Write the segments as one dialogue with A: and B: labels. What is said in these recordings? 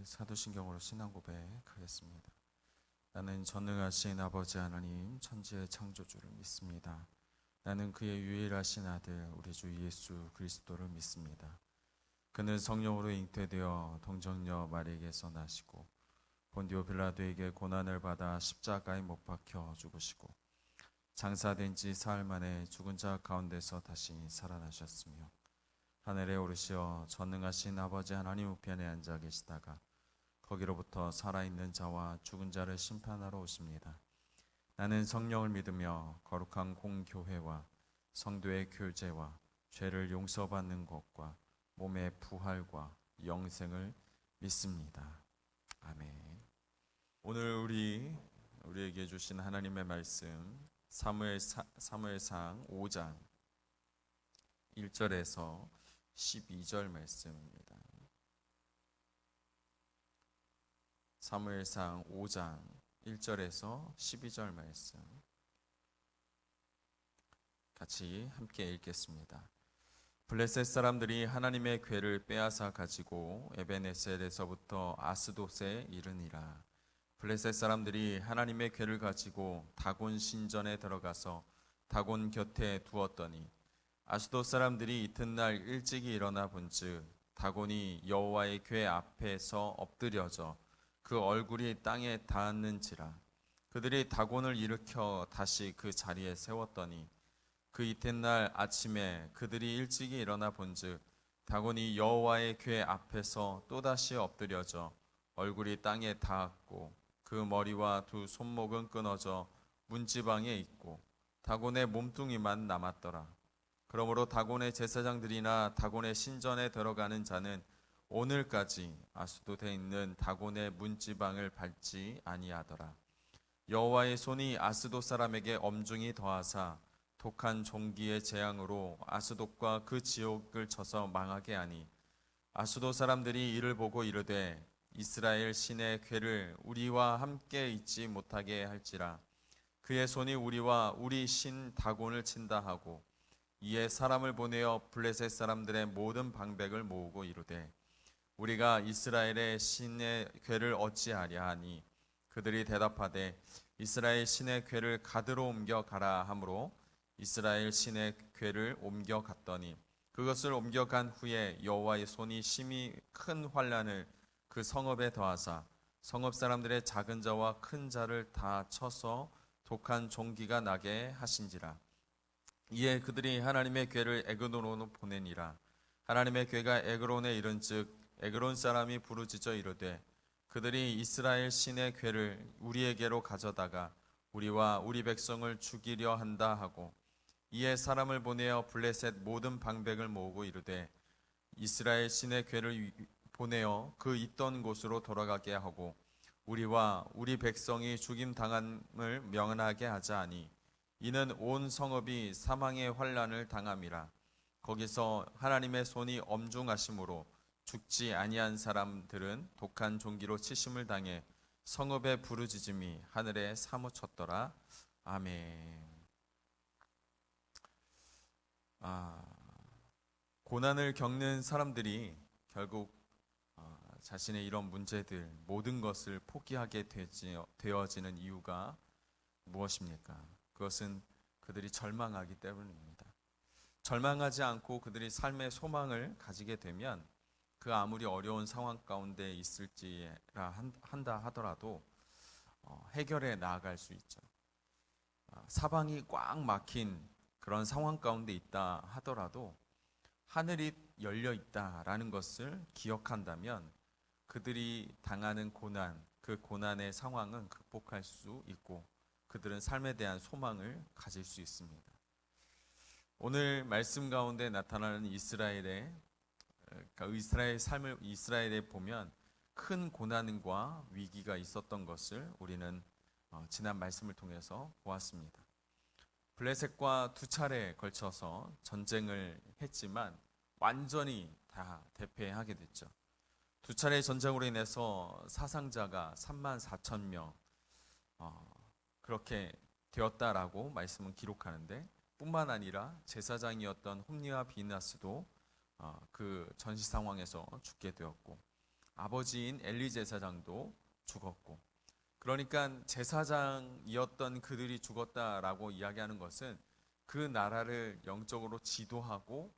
A: 사도신경으로 신앙 고백하겠습니다. 나는 전능하신 아버지 하나님 천지의 창조주를 믿습니다. 나는 그의 유일하신 아들 우리 주 예수 그리스도를 믿습니다. 그는 성령으로 잉태되어 동정녀 마리에게서 나시고 본디오 빌라도에게 고난을 받아 십자가에 못 박혀 죽으시고 장사된 지 사흘 만에 죽은 자 가운데서 다시 살아나셨으며 하늘에 오르시어 전능하신 아버지 하나님 우편에 앉아 계시다가 거기로부터 살아있는 자와 죽은 자를 심판하러 오십니다. 나는 성령을 믿으며 거룩한 공교회와 성도의 교제와 죄를 용서받는 것과 몸의 부활과 영생을 믿습니다. 아멘. 오늘 우리에게 주신 하나님의 말씀 사무엘상 5장 1절에서 12절 말씀입니다. 사무엘상 5장 1절에서 12절 말씀 같이 함께 읽겠습니다. 블레셋 사람들이 하나님의 궤를 빼앗아 가지고 에베네셀에서부터 아스돗에 이르니라. 블레셋 사람들이 하나님의 궤를 가지고 다곤 신전에 들어가서 다곤 곁에 두었더니 아스돗 사람들이 이튿날 일찍이 일어나 본즉 다곤이 여호와의 궤 앞에서 엎드려져 그 얼굴이 땅에 닿았는지라. 그들이 다곤을 일으켜 다시 그 자리에 세웠더니 그 이튿날 아침에 그들이 일찍이 일어나 본즉 다곤이 여호와의 궤 앞에서 또다시 엎드려져 얼굴이 땅에 닿았고 그 머리와 두 손목은 끊어져 문지방에 있고 다곤의 몸뚱이만 남았더라. 그러므로 다곤의 제사장들이나 다곤의 신전에 들어가는 자는 오늘까지 아스돗에 있는 다곤의 문지방을 밟지 아니하더라. 여호와의 손이 아스돗 사람에게 엄중히 더하사 독한 종기의 재앙으로 아스돗과 그 지옥을 쳐서 망하게 하니 아스돗 사람들이 이를 보고 이르되 이스라엘 신의 궤를 우리와 함께 있지 못하게 할지라. 그의 손이 우리와 우리 신 다곤을 친다 하고 이에 사람을 보내어 블레셋 사람들의 모든 방백을 모으고 이르되 우리가 이스라엘의 신의 궤를 어찌하랴 하니 그들이 대답하되 이스라엘 신의 궤를 가드로 옮겨 가라 하므로 이스라엘 신의 궤를 옮겨 갔더니 그것을 옮겨간 후에 여호와의 손이 심히 큰 환난을 그 성읍에 더하사 성읍 사람들의 작은 자와 큰 자를 다 쳐서 독한 종기가 나게 하신지라. 이에 그들이 하나님의 궤를 에그론으로 보내니라. 하나님의 궤가 에그론에 이른즉 에그론 사람이 부르짖어 이르되 그들이 이스라엘 신의 궤를 우리에게로 가져다가 우리와 우리 백성을 죽이려 한다 하고 이에 사람을 보내어 블레셋 모든 방백을 모으고 이르되 이스라엘 신의 궤를 보내어 그 있던 곳으로 돌아가게 하고 우리와 우리 백성이 죽임 당함을 명하게 하자 하니 이는 온 성읍이 사망의 환난을 당함이라. 거기서 하나님의 손이 엄중하심으로 죽지 아니한 사람들은 독한 종기로 치심을 당해 성읍의 부르짖음이 하늘에 사무쳤더라. 아멘. 고난을 겪는 사람들이 결국 자신의 이런 문제들 모든 것을 포기하게 되어지는 이유가 무엇입니까? 그것은 그들이 절망하기 때문입니다. 절망하지 않고 그들이 삶의 소망을 가지게 되면 그 아무리 어려운 상황 가운데 있을지라 한다 하더라도 해결해 나아갈 수 있죠. 사방이 꽉 막힌 그런 상황 가운데 있다 하더라도 하늘이 열려 있다라는 것을 기억한다면 그들이 당하는 고난, 그 고난의 상황은 극복할 수 있고 그들은 삶에 대한 소망을 가질 수 있습니다. 오늘 말씀 가운데 나타나는 이스라엘의 삶을 이스라엘에 보면 큰 고난과 위기가 있었던 것을 우리는 지난 말씀을 통해서 보았습니다. 블레셋과 두 차례에 걸쳐서 전쟁을 했지만 완전히 다 대패하게 됐죠. 두 차례 전쟁으로 인해서 사상자가 34,000명 그렇게 되었다라고 말씀은 기록하는데 뿐만 아니라 제사장이었던 홈리와 비나스도 그 전시 상황에서 죽게 되었고 아버지인 엘리 제사장도 죽었고, 그러니까 제사장이었던 그들이 죽었다라고 이야기하는 것은 그 나라를 영적으로 지도하고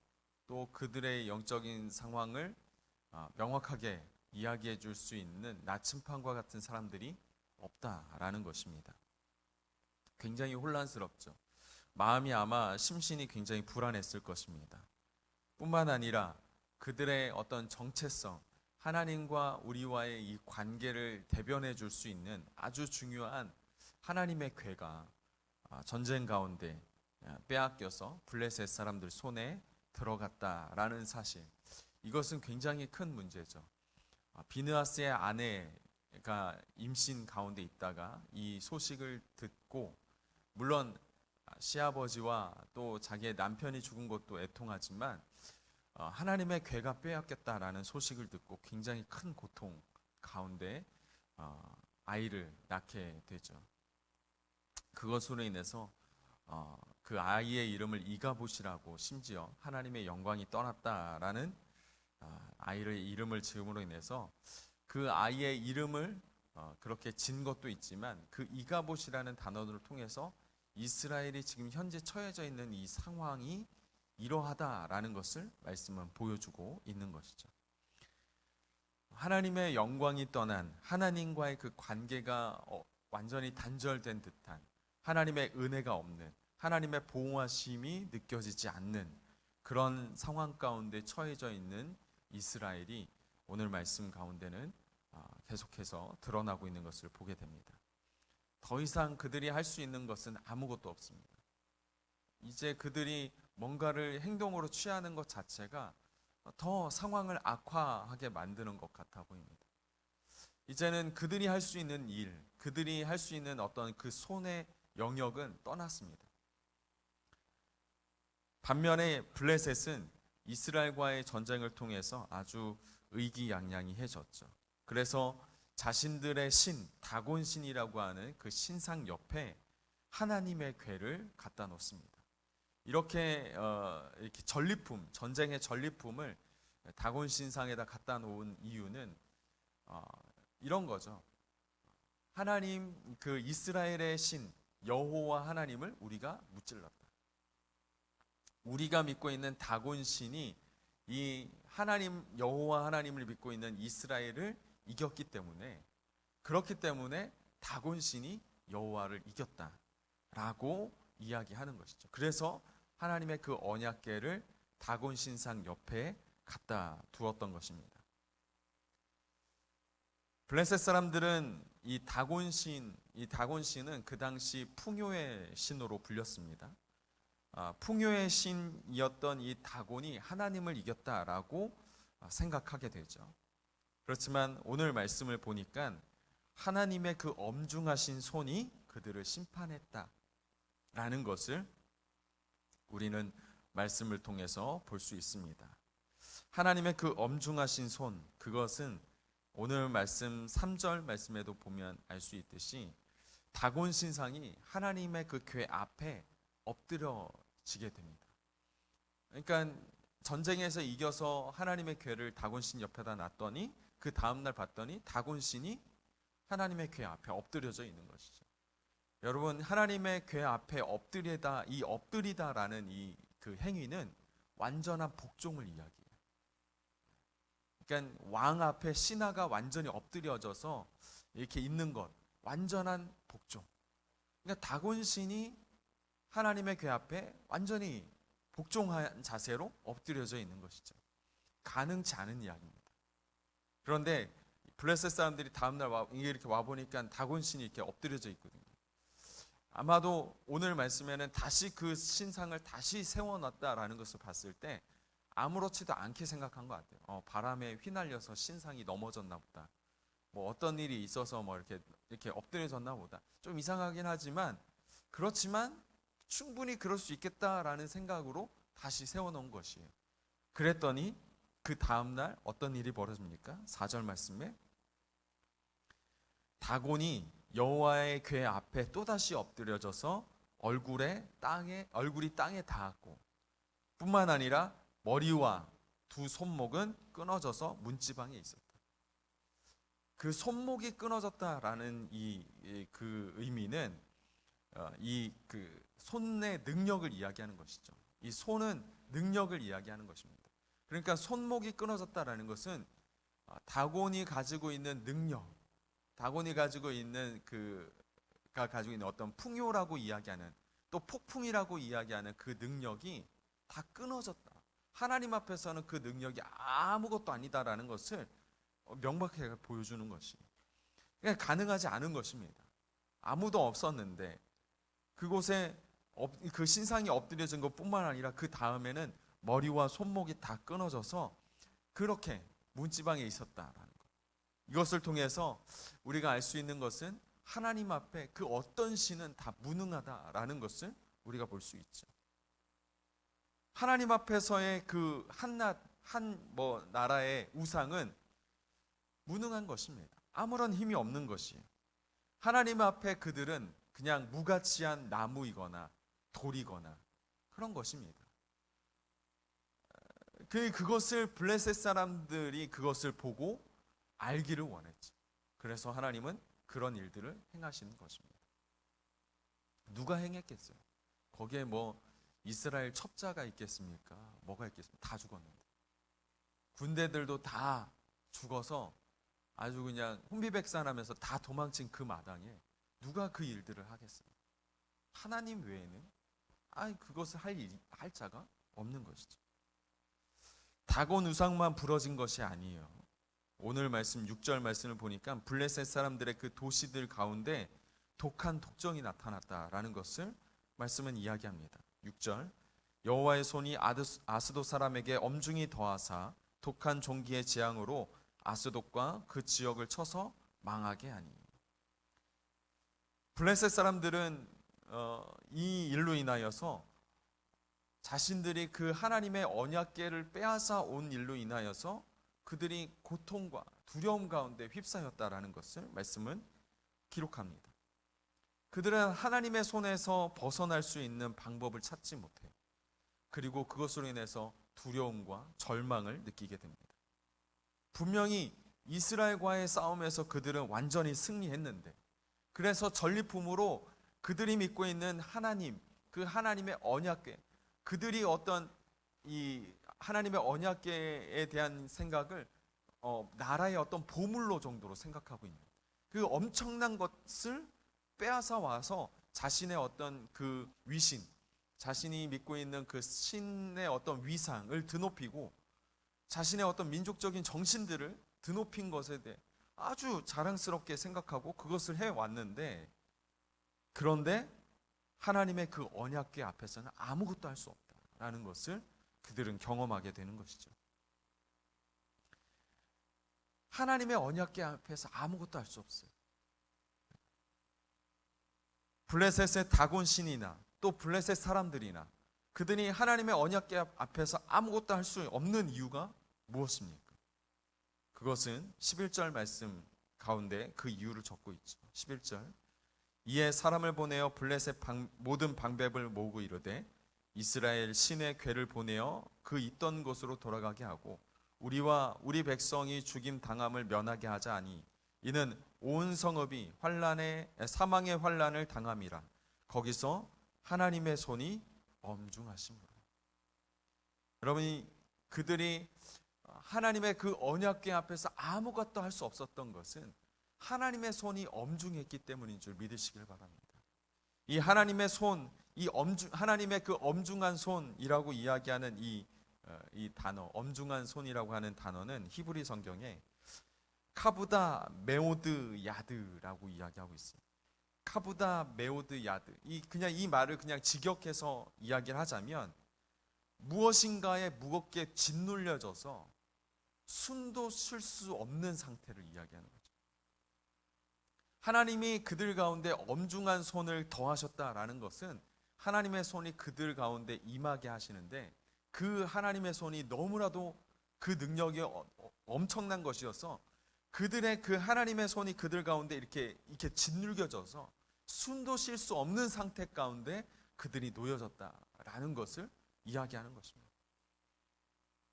A: 또 그들의 영적인 상황을 명확하게 이야기해 줄 수 있는 나침판과 같은 사람들이 없다라는 것입니다. 굉장히 혼란스럽죠. 마음이 아마 심신이 굉장히 불안했을 것입니다. 뿐만 아니라 그들의 어떤 정체성, 하나님과 우리와의 이 관계를 대변해 줄 수 있는 아주 중요한 하나님의 궤가 전쟁 가운데 빼앗겨서 블레셋 사람들 손에 들어갔다라는 사실, 이것은 굉장히 큰 문제죠. 비느하스의 아내가 임신 가운데 있다가 이 소식을 듣고, 물론 시아버지와 또 자기의 남편이 죽은 것도 애통하지만 하나님의 궤가 빼앗겼다라는 소식을 듣고 굉장히 큰 고통 가운데 아이를 낳게 되죠. 그것으로 인해서 그 아이의 이름을 이가봇이라고, 심지어 하나님의 영광이 떠났다라는 아이의 이름을 지음으로 인해서 그 아이의 이름을 그렇게 진 것도 있지만, 그 이가봇이라는 단어를 통해서 이스라엘이 지금 현재 처해져 있는 이 상황이 이러하다라는 것을 말씀은 보여주고 있는 것이죠. 하나님의 영광이 떠난, 하나님과의 그 관계가 완전히 단절된 듯한, 하나님의 은혜가 없는, 하나님의 보호하심이 느껴지지 않는 그런 상황 가운데 처해져 있는 이스라엘이 오늘 말씀 가운데는 계속해서 드러나고 있는 것을 보게 됩니다. 더 이상 그들이 할 수 있는 것은 아무것도 없습니다. 이제 그들이 뭔가를 행동으로 취하는 것 자체가 더 상황을 악화하게 만드는 것 같아 보입니다. 이제는 그들이 할 수 있는 일, 그들이 할 수 있는 어떤 그 손의 영역은 떠났습니다. 반면에 블레셋은 이스라엘과의 전쟁을 통해서 아주 의기양양해졌죠. 그래서 자신들의 신, 다곤 신이라고 하는 그 신상 옆에 하나님의 궤를 갖다 놓습니다. 이렇게 전리품, 전쟁의 전리품을 다곤 신상에다 갖다 놓은 이유는 이런 거죠. 하나님, 그 이스라엘의 신 여호와 하나님을 우리가 무찔렀다. 우리가 믿고 있는 다곤 신이 이 하나님, 여호와 하나님을 믿고 있는 이스라엘을 이겼기 때문에, 그렇기 때문에 다곤 신이 여호와를 이겼다라고 이야기하는 것이죠. 그래서 하나님의 그 언약궤를 다곤 신상 옆에 갖다 두었던 것입니다. 블레셋 사람들은 이 다곤 신은 그 당시 풍요의 신으로 불렸습니다. 풍요의 신이었던 이 다곤이 하나님을 이겼다라고 생각하게 되죠. 그렇지만 오늘 말씀을 보니까 하나님의 그 엄중하신 손이 그들을 심판했다라는 것을 우리는 말씀을 통해서 볼 수 있습니다. 하나님의 그 엄중하신 손, 그것은 오늘 말씀 3절 말씀에도 보면 알 수 있듯이 다곤 신상이 하나님의 그 궤 앞에 엎드려지게 됩니다. 그러니까 전쟁에서 이겨서 하나님의 궤를 다곤 신 옆에다 놨더니 그 다음날 봤더니 다곤 신이 하나님의 궤 앞에 엎드려져 있는 것이죠. 여러분, 하나님의 궤 앞에 엎드리다라는 이 그 행위는 완전한 복종을 이야기해요. 그러니까 왕 앞에 신하가 완전히 엎드려져서 이렇게 있는 것, 완전한 복종. 그러니까 다곤 신이 하나님의 궤 앞에 완전히 복종한 자세로 엎드려져 있는 것이죠. 가능치 않은 이야기입니다. 그런데 블레셋 사람들이 다음날 이렇게 와보니까 다곤 신이 이렇게 엎드려져 있거든요. 아마도 오늘 말씀에는 다시 그 신상을 다시 세워놨다라는 것을 봤을 때 아무렇지도 않게 생각한 것 같아요. 바람에 휘날려서 신상이 넘어졌나 보다. 뭐 어떤 일이 있어서 뭐 이렇게 엎드려졌나 보다. 좀 이상하긴 하지만, 그렇지만 충분히 그럴 수 있겠다라는 생각으로 다시 세워놓은 것이에요. 그랬더니 그 다음날 어떤 일이 벌어집니까? 4절 말씀에 다곤이 여호와의 궤 앞에 또다시 엎드려져서 얼굴이 땅에 닿았고, 뿐만 아니라 머리와 두 손목은 끊어져서 문지방에 있었다. 그 손목이 끊어졌다라는 그 의미는 이 그 손의 능력을 이야기하는 것이죠. 이 손은 능력을 이야기하는 것입니다. 그러니까 손목이 끊어졌다라는 것은 다곤이 가지고 있는 능력, 다곤이 가지고 있는 그가 가지고 있는 어떤 풍요라고 이야기하는, 또 폭풍이라고 이야기하는 그 능력이 다 끊어졌다. 하나님 앞에서는 그 능력이 아무것도 아니다라는 것을 명백하게 보여주는 것이, 그러니까 가능하지 않은 것입니다. 아무도 없었는데 그곳에 그 신상이 엎드려진 것뿐만 아니라 그 다음에는 머리와 손목이 다 끊어져서 그렇게 문지방에 있었다라는 것. 이것을 통해서 우리가 알 수 있는 것은 하나님 앞에 그 어떤 신은 다 무능하다라는 것을 우리가 볼 수 있죠. 하나님 앞에서의 그 나라의 우상은 무능한 것입니다. 아무런 힘이 없는 것이에요. 하나님 앞에 그들은 그냥 무가치한 나무이거나 돌이거나 그런 것입니다. 그것을 블레셋 사람들이 그것을 보고 알기를 원했죠. 그래서 하나님은 그런 일들을 행하시는 것입니다. 누가 행했겠어요? 거기에 뭐 이스라엘 첩자가 있겠습니까? 뭐가 있겠습니까? 다 죽었는데. 군대들도 다 죽어서 아주 그냥 혼비백산하면서 다 도망친 그 마당에 누가 그 일들을 하겠어요? 하나님 외에는 그것을 할 자가 없는 것이죠. 다곤 우상만 부러진 것이 아니에요. 오늘 말씀 6절 말씀을 보니까 블레셋 사람들의 그 도시들 가운데 독한 독정이 나타났다라는 것을 말씀은 이야기합니다. 6절, 여호와의 손이 아스돗 사람에게 엄중히 더하사 독한 종기의 재앙으로 아스돗과 그 지역을 쳐서 망하게 하니. 블레셋 사람들은 이 일로 인하여서 자신들이 그 하나님의 언약궤를 빼앗아 온 일로 인하여서 그들이 고통과 두려움 가운데 휩싸였다라는 것을 말씀은 기록합니다. 그들은 하나님의 손에서 벗어날 수 있는 방법을 찾지 못해요. 그리고 그것으로 인해서 두려움과 절망을 느끼게 됩니다. 분명히 이스라엘과의 싸움에서 그들은 완전히 승리했는데, 그래서 전리품으로 그들이 믿고 있는 하나님, 그 하나님의 언약궤, 그들이 어떤 이 하나님의 언약궤에 대한 생각을 나라의 어떤 보물로 정도로 생각하고 있는, 그 엄청난 것을 빼앗아 와서 자신의 어떤 그 위신, 자신이 믿고 있는 그 신의 어떤 위상을 드높이고 자신의 어떤 민족적인 정신들을 드높인 것에 대해 아주 자랑스럽게 생각하고 그것을 해왔는데, 그런데 하나님의 그 언약궤 앞에서는 아무것도 할 수 없다라는 것을 그들은 경험하게 되는 것이죠. 하나님의 언약궤 앞에서 아무것도 할 수 없어요. 블레셋의 다곤 신이나 또 블레셋 사람들이나 그들이 하나님의 언약궤 앞에서 아무것도 할 수 없는 이유가 무엇입니까? 그것은 11절 말씀 가운데 그 이유를 적고 있죠. 11절, 이에 사람을 보내어 블레셋 모든 방백을 모으고 이르되 이스라엘 신의 궤를 보내어 그 있던 곳으로 돌아가게 하고 우리와 우리 백성이 죽임 당함을 면하게 하자 하니 이는 온 성읍이 사망의 환난을 당함이라. 거기서 하나님의 손이 엄중하심으로. 여러분이 그들이 하나님의 그 언약궤 앞에서 아무것도 할 수 없었던 것은 하나님의 손이 엄중했기 때문인 줄 믿으시길 바랍니다. 이 하나님의 손, 하나님의 그 엄중한 손이라고 이야기하는 이 단어, 엄중한 손이라고 하는 단어는 히브리 성경에 카부다 메오드 야드라고 이야기하고 있어요. 카부다 메오드 야드. 그냥 이 말을 그냥 직역해서 이야기를 하자면 무엇인가에 무겁게 짓눌려져서 숨도 쉴 수 없는 상태를 이야기하는 거죠. 하나님이 그들 가운데 엄중한 손을 더하셨다라는 것은 하나님의 손이 그들 가운데 임하게 하시는데, 그 하나님의 손이 너무나도 그 능력이 엄청난 것이어서 그들의 그 하나님의 손이 그들 가운데 이렇게 짓눌겨져서 숨도 쉴 수 없는 상태 가운데 그들이 놓여졌다라는 것을 이야기하는 것입니다.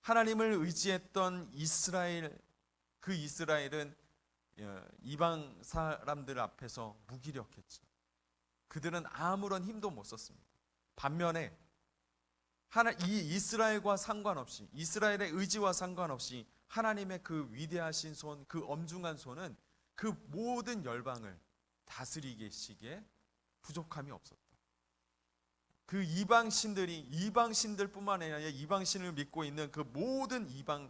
A: 하나님을 의지했던 이스라엘, 그 이스라엘은 이방 사람들 앞에서 무기력했죠. 그들은 아무런 힘도 못 썼습니다. 반면에 이 이스라엘과 상관없이, 이스라엘의 의지와 상관없이 하나님의 그 위대하신 손, 그 엄중한 손은 그 모든 열방을 다스리시기에 부족함이 없었다. 그 이방신들뿐만 아니라 이방신을 믿고 있는 그 모든 이방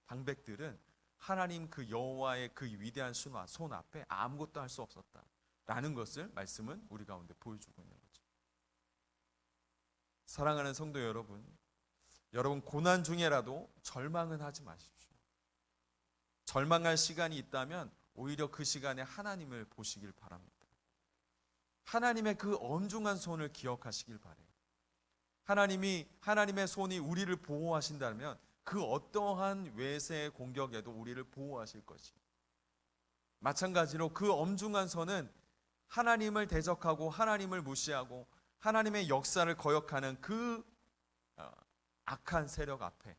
A: 방백들은 하나님 그 여호와의 그 위대한 손 앞에 아무것도 할 수 없었다라는 것을 말씀은 우리 가운데 보여주고 있는 거죠. 사랑하는 성도 여러분, 여러분 고난 중에라도 절망은 하지 마십시오. 절망할 시간이 있다면 오히려 그 시간에 하나님을 보시길 바랍니다. 하나님의 그 엄중한 손을 기억하시길 바래요. 하나님의 손이 우리를 보호하신다면 그 어떠한 외세의 공격에도 우리를 보호하실 것입니다. 마찬가지로 그 엄중한 손은 하나님을 대적하고 하나님을 무시하고 하나님의 역사를 거역하는 그 악한 세력 앞에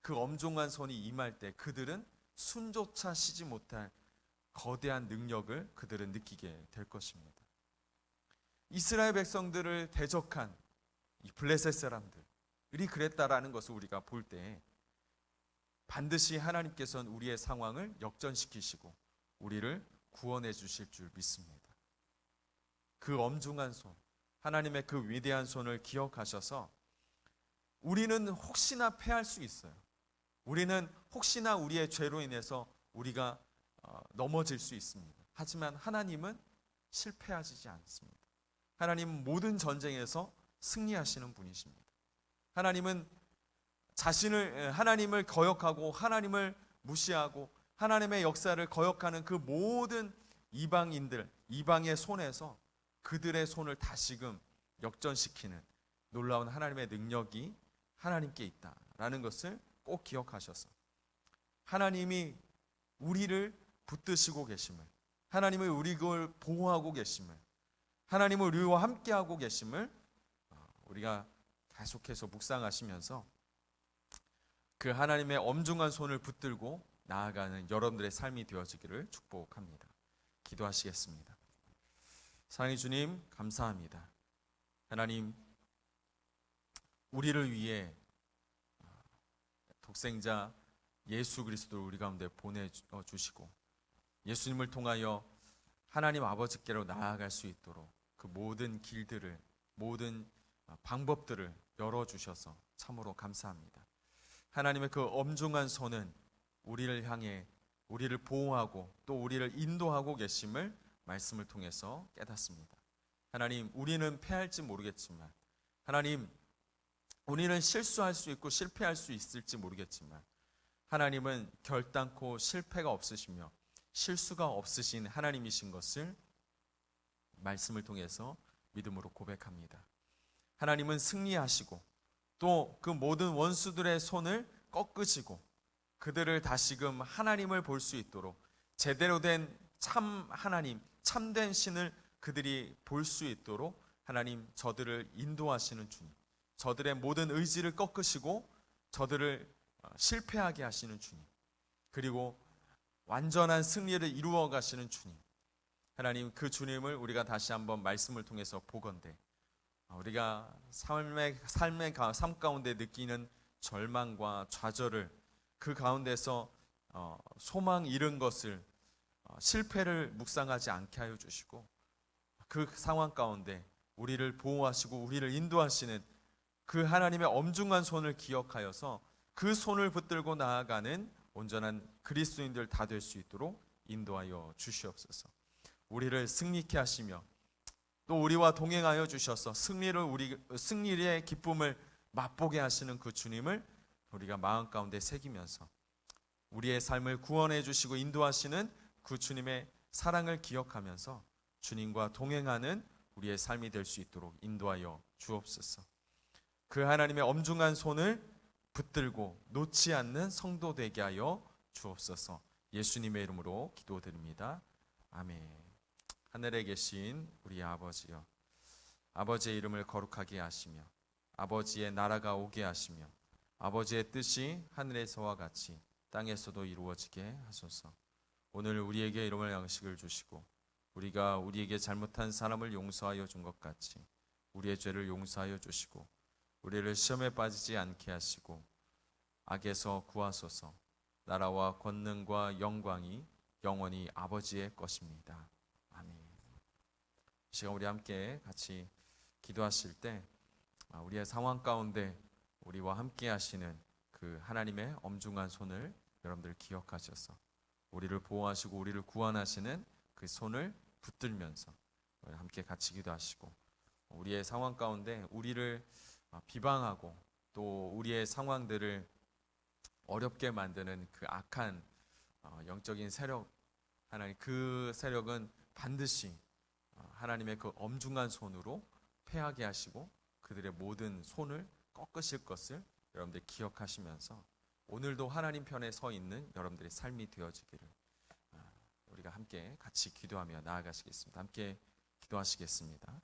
A: 그 엄중한 손이 임할 때 그들은 숨조차 쉬지 못할 거대한 능력을 그들은 느끼게 될 것입니다. 이스라엘 백성들을 대적한 이 블레셋 사람들이 그랬다라는 것을 우리가 볼 때 반드시 하나님께서는 우리의 상황을 역전시키시고 우리를 구원해 주실 줄 믿습니다. 그 엄중한 손, 하나님의 그 위대한 손을 기억하셔서 우리는 혹시나 패할 수 있어요. 우리는 혹시나 우리의 죄로 인해서 우리가 넘어질 수 있습니다. 하지만 하나님은 실패하시지 않습니다. 하나님은 모든 전쟁에서 승리하시는 분이십니다. 하나님은 하나님을 거역하고 하나님을 무시하고 하나님의 역사를 거역하는 그 모든 이방인들, 이방의 손에서 그들의 손을 다시금 역전시키는 놀라운 하나님의 능력이 하나님께 있다라는 것을 꼭 기억하셔서 하나님이 우리를 붙드시고 계심을, 하나님이 우리를 보호하고 계심을, 하나님은 우리와 함께하고 계심을 우리가 계속해서 묵상하시면서 그 하나님의 엄중한 손을 붙들고 나아가는 여러분들의 삶이 되어지기를 축복합니다. 기도하시겠습니다. 사랑의 주님, 감사합니다. 하나님, 우리를 위해 독생자 예수 그리스도를 우리 가운데 보내주시고 예수님을 통하여 하나님 아버지께로 나아갈 수 있도록 그 모든 길들을, 모든 방법들을 열어주셔서 참으로 감사합니다. 하나님의 그 엄중한 손은 우리를 향해 우리를 보호하고 또 우리를 인도하고 계심을 말씀을 통해서 깨닫습니다. 하나님, 우리는 패할지 모르겠지만, 하나님, 우리는 실수할 수 있고 실패할 수 있을지 모르겠지만, 하나님은 결단코 실패가 없으시며 실수가 없으신 하나님이신 것을 말씀을 통해서 믿음으로 고백합니다. 하나님은 승리하시고 또 그 모든 원수들의 손을 꺾으시고 그들을 다시금 하나님을 볼 수 있도록 제대로 된 참 하나님, 참된 신을 그들이 볼 수 있도록 하나님 저들을 인도하시는 주님, 저들의 모든 의지를 꺾으시고 저들을 실패하게 하시는 주님, 그리고 완전한 승리를 이루어 가시는 주님, 하나님 그 주님을 우리가 다시 한번 말씀을 통해서 보건대 우리가 삶 가운데 느끼는 절망과 좌절을 그 가운데서 소망 잃은 것을 실패를 묵상하지 않게 하여 주시고 그 상황 가운데 우리를 보호하시고 우리를 인도하시는 그 하나님의 엄중한 손을 기억하여서 그 손을 붙들고 나아가는 온전한 그리스도인들 다 될 수 있도록 인도하여 주시옵소서. 우리를 승리케 하시며 또 우리와 동행하여 주셔서 승리의 기쁨을 맛보게 하시는 그 주님을 우리가 마음 가운데 새기면서 우리의 삶을 구원해 주시고 인도하시는 그 주님의 사랑을 기억하면서 주님과 동행하는 우리의 삶이 될 수 있도록 인도하여 주옵소서. 그 하나님의 엄중한 손을 붙들고 놓지 않는 성도 되게 하여 주옵소서. 예수님의 이름으로 기도드립니다. 아멘. 하늘에 계신 우리 아버지여, 아버지의 이름을 거룩하게 하시며 아버지의 나라가 오게 하시며 아버지의 뜻이 하늘에서와 같이 땅에서도 이루어지게 하소서. 오늘 우리에게 일용할 양식을 주시고 우리가 우리에게 잘못한 사람을 용서하여 준 것 같이 우리의 죄를 용서하여 주시고 우리를 시험에 빠지지 않게 하시고 악에서 구하소서. 나라와 권능과 영광이 영원히 아버지의 것입니다. 아멘. 이 시간 우리 함께 같이 기도하실 때 우리의 상황 가운데 우리와 함께 하시는 그 하나님의 엄중한 손을 여러분들 기억하셔서 우리를 보호하시고 우리를 구원하시는 그 손을 붙들면서 함께 같이 기도하시고 우리의 상황 가운데 우리를 비방하고 또 우리의 상황들을 어렵게 만드는 그 악한 영적인 세력, 하나님 그 세력은 반드시 하나님의 그 엄중한 손으로 패하게 하시고 그들의 모든 손을 꺾으실 것을 여러분들 기억하시면서 오늘도 하나님 편에 서 있는 여러분들의 삶이 되어지기를 우리가 함께 같이 기도하며 나아가시겠습니다. 함께 기도하시겠습니다.